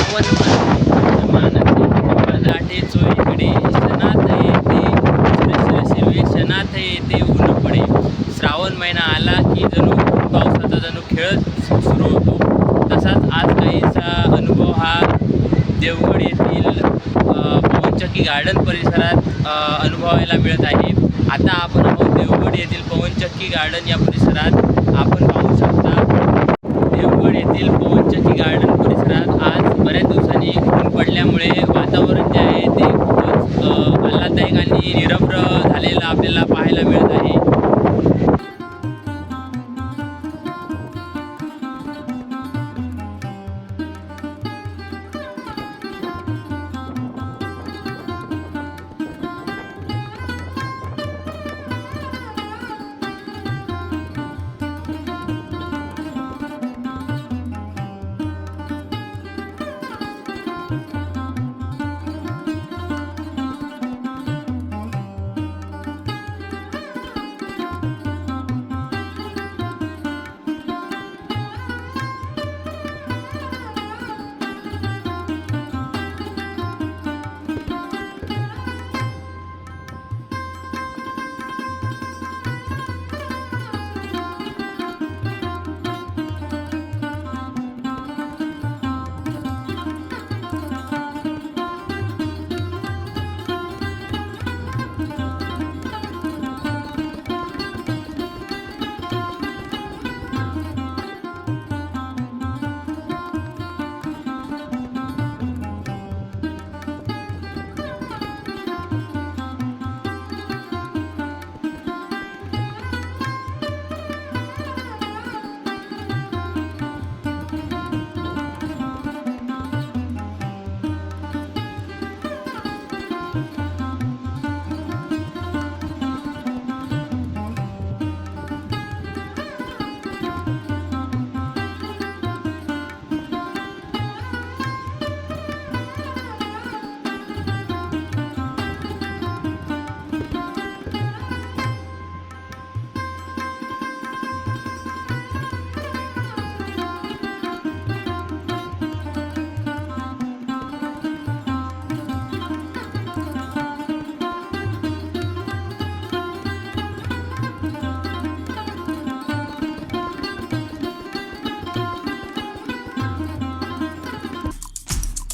श्रावण मानाचे चोईकडे क्षणात येते क्षणात येते ऊन पडे. श्रावण महिना आला की जणू पावसाचा जणू खेळ सुरू होतो. तसाच आज काहीचा अनुभव हा देवगड येथील पवनचक्की गार्डन परिसरात अनुभवायला मिळत आहे. आता आपण आहोत देवगड येथील पवनचक्की गार्डन या परिसरात. आपण पाहू शकता देवगड येथील पवनचक्की गार्डन परिसरात आज बऱ्याच दिवसांनी ऊन पडल्यामुळे वातावरण जे आहे ते खूपच आल्हाददायक आणि निरभ्र झालेलं आपल्याला पाहायला मिळत आहे.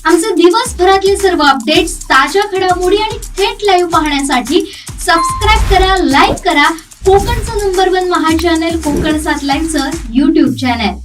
आमचे दिवसभरातले सर्व अपडेट्स, ताज्या घडामोडी आणि थेट लाईव्ह पाहण्यासाठी सबस्क्राईब करा, लाईक करा कोकणचं नंबर 1 महा चॅनल कोकण 7 लाईव्हचं YouTube चॅनल.